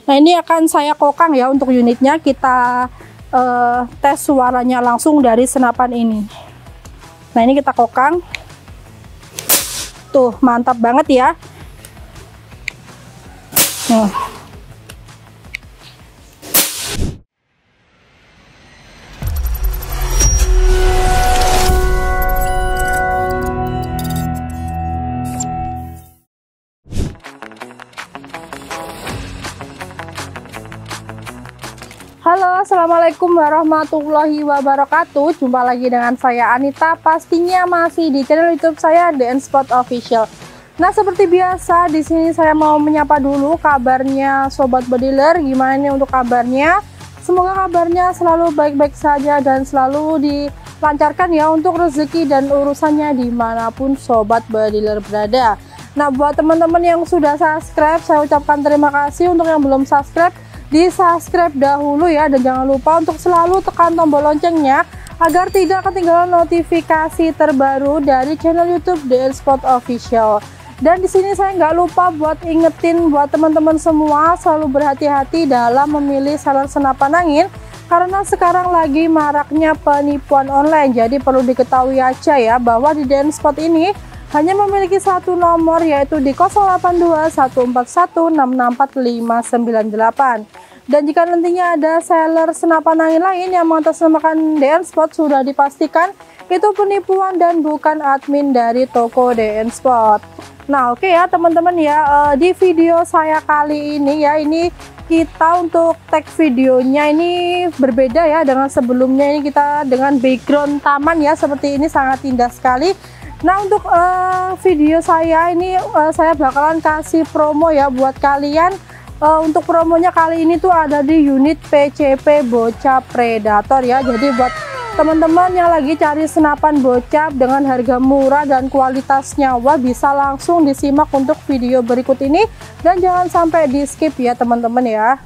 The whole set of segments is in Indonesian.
Nah, ini akan saya kokang ya untuk unitnya. Kita tes suaranya langsung dari senapan ini. Nah, ini kita kokang. Tuh, mantap banget ya. Nah. Halo, assalamualaikum warahmatullahi wabarakatuh. Jumpa lagi dengan saya Anita, pastinya masih di channel YouTube saya DN Spot Official. Nah, seperti biasa di sini saya mau menyapa dulu kabarnya sobat bediler. Gimana nih untuk kabarnya? Semoga kabarnya selalu baik-baik saja dan selalu dilancarkan ya untuk rezeki dan urusannya dimanapun sobat bediler berada. Nah, buat teman-teman yang sudah subscribe, saya ucapkan terima kasih. Untuk yang belum subscribe, di subscribe dahulu ya, dan jangan lupa untuk selalu tekan tombol loncengnya agar tidak ketinggalan notifikasi terbaru dari channel YouTube DN Spot Official. Dan di sini saya nggak lupa buat ingetin buat teman-teman semua selalu berhati-hati dalam memilih seller senapan angin, karena sekarang lagi maraknya penipuan online. Jadi perlu diketahui aja ya bahwa di DN Spot ini hanya memiliki satu nomor, yaitu di 082141664598. Dan jika nantinya ada seller senapan angin lain yang mengatasnamakan DN Spot, sudah dipastikan itu penipuan dan bukan admin dari toko DN Spot. Nah, oke ya teman-teman ya, di video saya kali ini ya, ini kita untuk tag videonya ini berbeda ya dengan sebelumnya. Ini kita dengan background taman ya, seperti ini sangat indah sekali. Nah, untuk video saya ini saya bakalan kasih promo ya buat kalian. Untuk promonya kali ini tuh ada di unit PCP Bocap Predator ya. Jadi buat teman-teman yang lagi cari senapan bocap dengan harga murah dan kualitasnya wah, bisa langsung disimak untuk video berikut ini dan jangan sampai di skip ya teman-teman ya.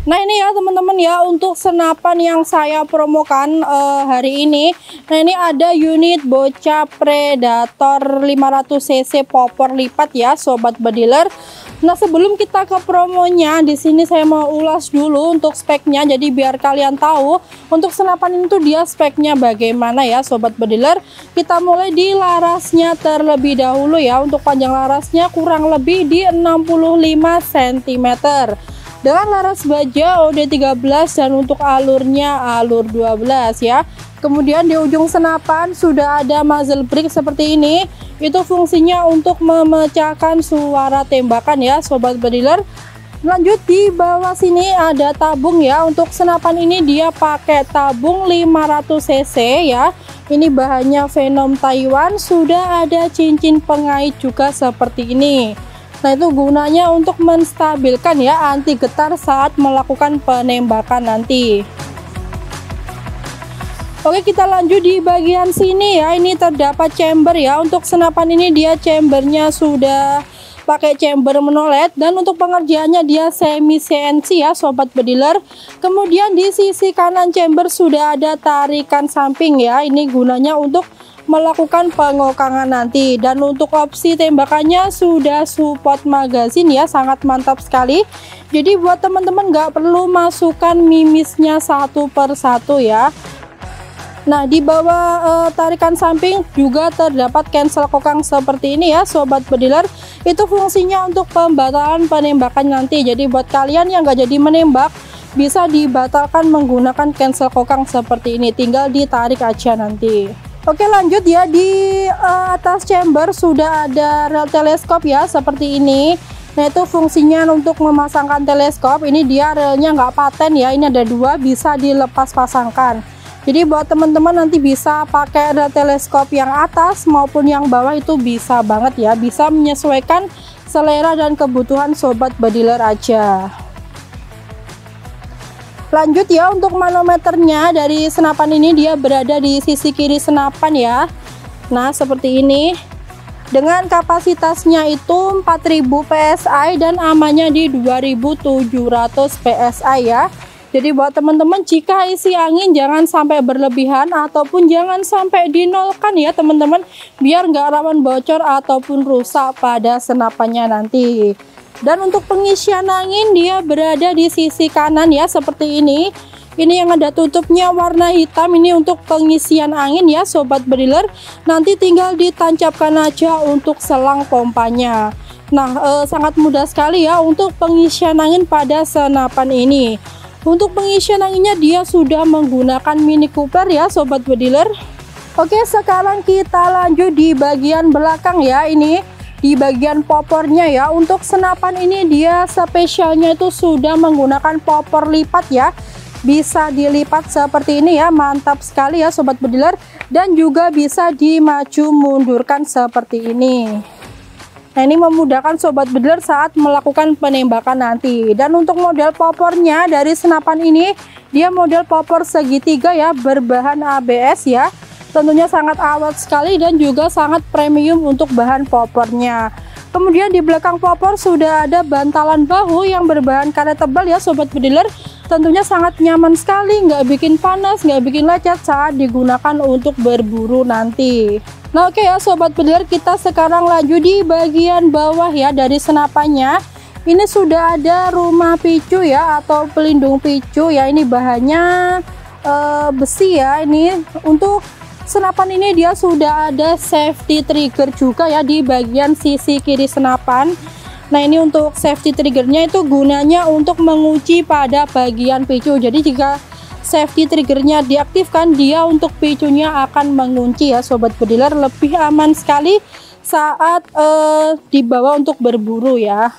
Nah, ini ya teman-teman ya, untuk senapan yang saya promokan hari ini. Nah, ini ada unit Bocap Predator 500 cc popor lipat ya sobat bediler. Nah, sebelum kita ke promonya, di sini saya mau ulas dulu untuk speknya. Jadi biar kalian tahu untuk senapan itu dia speknya bagaimana ya sobat bediler. Kita mulai di larasnya terlebih dahulu ya. Untuk panjang larasnya kurang lebih di 65 cm. Dengan laras baja OD13 dan untuk alurnya alur 12 ya. Kemudian di ujung senapan sudah ada muzzle brake seperti ini. Itu fungsinya untuk memecahkan suara tembakan ya sobat bediler. Lanjut di bawah sini ada tabung ya. Untuk senapan ini dia pakai tabung 500 cc ya. Ini bahannya Venom Taiwan. Sudah ada cincin pengait juga seperti ini. Nah, itu gunanya untuk menstabilkan ya anti getar saat melakukan penembakan nanti. Oke, kita lanjut di bagian sini ya. Ini terdapat chamber ya. Untuk senapan ini dia chambernya sudah pakai chamber monolet dan untuk pengerjaannya dia semi CNC ya sobat bediler. Kemudian di sisi kanan chamber sudah ada tarikan samping ya. Ini gunanya untuk melakukan pengokangan nanti. Dan untuk opsi tembakannya sudah support magazine ya, sangat mantap sekali. Jadi buat teman-teman nggak perlu masukkan mimisnya satu per satu ya. Nah, di bawah tarikan samping juga terdapat cancel kokang seperti ini ya sobat bediler. Itu fungsinya untuk pembatalan penembakan nanti. Jadi buat kalian yang nggak jadi menembak bisa dibatalkan menggunakan cancel kokang seperti ini, tinggal ditarik aja nanti. Oke, lanjut ya, di atas chamber sudah ada rel teleskop ya seperti ini. Nah, itu fungsinya untuk memasangkan teleskop. Ini dia relnya nggak paten ya, ini ada dua, bisa dilepas pasangkan. Jadi buat teman-teman nanti bisa pakai rel teleskop yang atas maupun yang bawah, itu bisa banget ya, bisa menyesuaikan selera dan kebutuhan sobat bediler aja. Lanjut ya, untuk manometernya dari senapan ini dia berada di sisi kiri senapan ya. Nah, seperti ini. Dengan kapasitasnya itu 4000 PSI dan amannya di 2700 PSI ya. Jadi buat teman-teman, jika isi angin jangan sampai berlebihan ataupun jangan sampai dinolkan ya teman-teman, biar nggak rawan bocor ataupun rusak pada senapannya nanti. Dan untuk pengisian angin dia berada di sisi kanan ya, seperti ini. Ini yang ada tutupnya warna hitam, ini untuk pengisian angin ya sobat bediler. Nanti tinggal ditancapkan aja untuk selang pompanya. Nah, sangat mudah sekali ya untuk pengisian angin pada senapan ini. Untuk pengisian anginnya dia sudah menggunakan Mini Cooper ya sobat bediler. Oke, sekarang kita lanjut di bagian belakang ya. Ini di bagian popornya ya. Untuk senapan ini dia spesialnya itu sudah menggunakan popor lipat ya. Bisa dilipat seperti ini ya, mantap sekali ya sobat bediler. Dan juga bisa dimaju mundurkan seperti ini. Nah, ini memudahkan sobat bediler saat melakukan penembakan nanti. Dan untuk model popornya dari senapan ini, dia model popor segitiga ya, berbahan ABS ya. Tentunya sangat awet sekali dan juga sangat premium untuk bahan popornya. Kemudian di belakang popor sudah ada bantalan bahu yang berbahan karet tebal ya sobat bediler. Tentunya sangat nyaman sekali, nggak bikin panas, nggak bikin lecet saat digunakan untuk berburu nanti. Nah, oke ya sobat bediler, kita sekarang lanjut di bagian bawah ya dari senapannya. Ini sudah ada rumah picu ya atau pelindung picu ya. Ini bahannya besi ya. Ini untuk senapan ini dia sudah ada safety trigger juga ya di bagian sisi kiri senapan. Nah, ini untuk safety triggernya itu gunanya untuk mengunci pada bagian picu. Jadi jika safety triggernya diaktifkan, dia untuk picunya akan mengunci ya sobat bediler. Lebih aman sekali saat dibawa untuk berburu ya.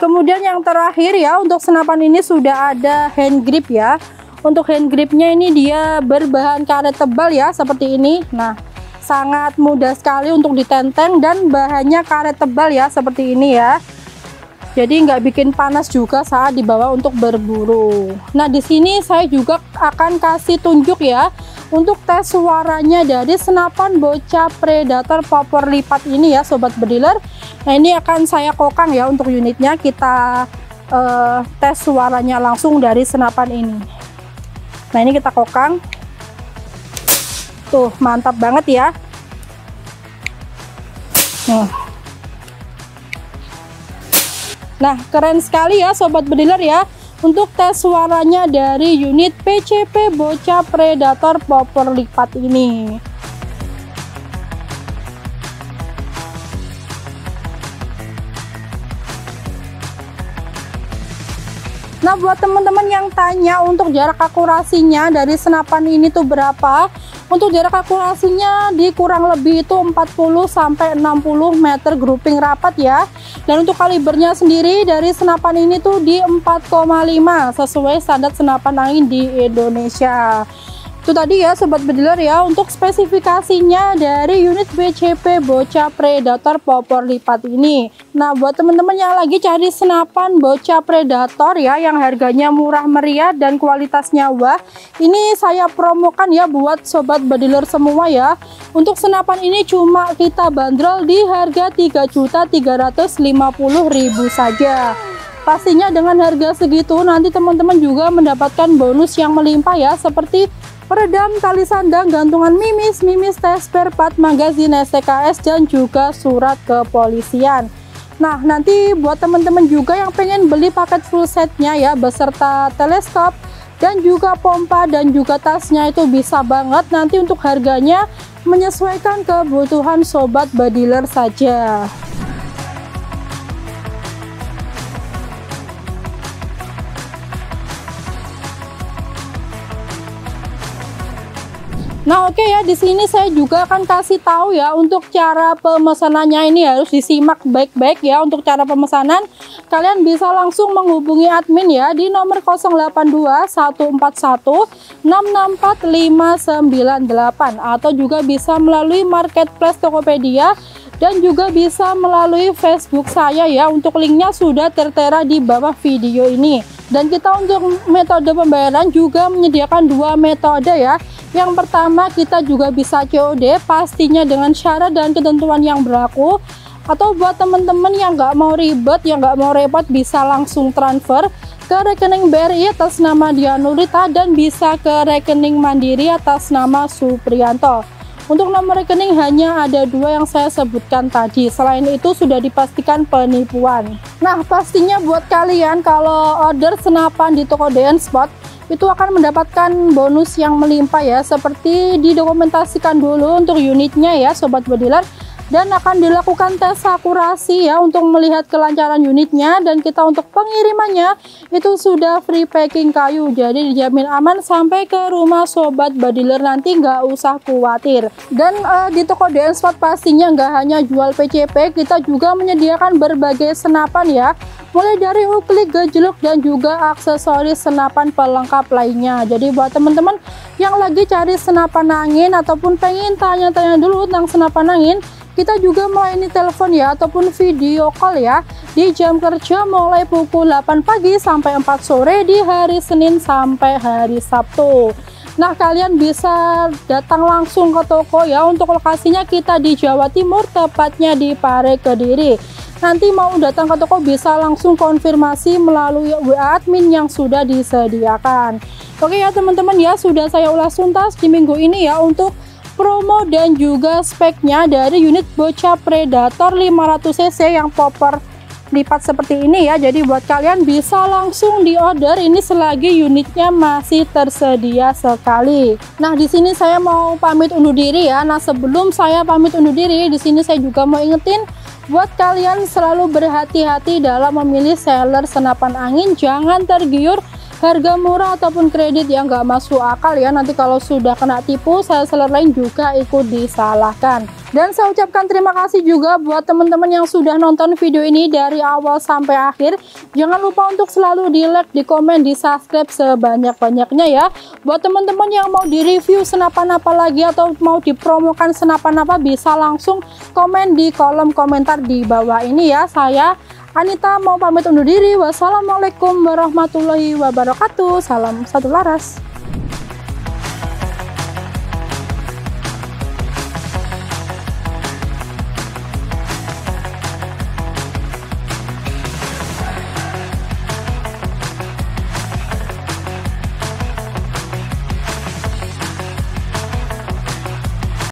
Kemudian yang terakhir ya, untuk senapan ini sudah ada hand grip ya. Untuk hand gripnya ini dia berbahan karet tebal ya, seperti ini. Nah, sangat mudah sekali untuk ditenteng dan bahannya karet tebal ya, seperti ini ya. Jadi nggak bikin panas juga saat dibawa untuk berburu. Nah, di sini saya juga akan kasih tunjuk ya untuk tes suaranya dari senapan bocah predator popor lipat ini ya sobat bediler. Nah, ini akan saya kokang ya untuk unitnya. Kita tes suaranya langsung dari senapan ini. Nah, ini kita kokang. Tuh, mantap banget ya. Nah, keren sekali ya sobat bediler ya untuk tes suaranya dari unit PCP bocah predator popor lipat ini. Nah, buat teman-teman yang tanya untuk jarak akurasinya dari senapan ini tuh berapa? Untuk jarak akurasinya di kurang lebih itu 40 sampai 60 meter grouping rapat ya. Dan untuk kalibernya sendiri dari senapan ini tuh di 4,5 sesuai standar senapan angin di Indonesia. Itu tadi ya sobat bediler ya untuk spesifikasinya dari unit BCP bocah predator popor lipat ini. Nah, buat teman-teman yang lagi cari senapan bocah predator ya yang harganya murah meriah dan kualitasnya wah, ini saya promokan ya buat sobat bediler semua ya. Untuk senapan ini cuma kita bandrol di harga 3.350.000 saja. Pastinya dengan harga segitu nanti teman-teman juga mendapatkan bonus yang melimpah ya, seperti peredam, tali sandang, gantungan mimis, tes spare part, magazin STKS, dan juga surat kepolisian. Nah, nanti buat teman-teman juga yang pengen beli paket full setnya ya beserta teleskop dan juga pompa dan juga tasnya, itu bisa banget. Nanti untuk harganya menyesuaikan kebutuhan sobat bediler saja. Nah, oke ya, di sini saya juga akan kasih tahu ya untuk cara pemesanannya. Ini harus disimak baik-baik ya. Untuk cara pemesanan kalian bisa langsung menghubungi admin ya di nomor 082 141 664 598 atau juga bisa melalui marketplace Tokopedia dan juga bisa melalui Facebook saya ya. Untuk linknya sudah tertera di bawah video ini. Dan kita untuk metode pembayaran juga menyediakan dua metode ya. Yang pertama, kita juga bisa COD pastinya dengan syarat dan ketentuan yang berlaku. Atau buat teman-teman yang nggak mau ribet, yang nggak mau repot, bisa langsung transfer ke rekening BRI atas nama Dianurita dan bisa ke rekening Mandiri atas nama Supriyanto. Untuk nomor rekening hanya ada dua yang saya sebutkan tadi. Selain itu sudah dipastikan penipuan. Nah, pastinya buat kalian kalau order senapan di toko DN Spot itu akan mendapatkan bonus yang melimpah ya. Seperti didokumentasikan dulu untuk unitnya ya Sobat Bediler. Dan akan dilakukan tes akurasi ya untuk melihat kelancaran unitnya, dan kita untuk pengirimannya itu sudah free packing kayu, jadi dijamin aman sampai ke rumah Sobat Bediler, nanti nggak usah khawatir. Dan di toko DN Spot pastinya nggak hanya jual PCP, kita juga menyediakan berbagai senapan ya, mulai dari uklik, gejluk, dan juga aksesoris senapan pelengkap lainnya. Jadi buat teman-teman yang lagi cari senapan angin ataupun pengen tanya-tanya dulu tentang senapan angin, kita juga melayani telepon ya ataupun video call ya di jam kerja mulai pukul 8 pagi sampai 4 sore di hari Senin sampai hari Sabtu. Nah, kalian bisa datang langsung ke toko ya. Untuk lokasinya kita di Jawa Timur, tepatnya di Pare, Kediri. Nanti mau datang ke toko bisa langsung konfirmasi melalui WA admin yang sudah disediakan. Oke ya teman-teman ya, sudah saya ulas tuntas di minggu ini ya untuk promo dan juga speknya dari unit Bocah Predator 500cc yang popper lipat seperti ini ya. Jadi buat kalian bisa langsung di order ini selagi unitnya masih tersedia sekali. Nah, di sini saya mau pamit undur diri ya. Nah, sebelum saya pamit undur diri, di sini saya juga mau ingetin buat kalian selalu berhati-hati dalam memilih seller senapan angin. Jangan tergiur harga murah ataupun kredit yang nggak masuk akal ya. Nanti kalau sudah kena tipu, seller lain juga ikut disalahkan. Dan saya ucapkan terima kasih juga buat teman-teman yang sudah nonton video ini dari awal sampai akhir. Jangan lupa untuk selalu di like, di komen, di subscribe sebanyak-banyaknya ya. Buat teman-teman yang mau di review senapan apa lagi atau mau dipromokan senapan apa, bisa langsung komen di kolom komentar di bawah ini ya. Saya Anita mau pamit undur diri. Wassalamualaikum warahmatullahi wabarakatuh. Salam satu laras.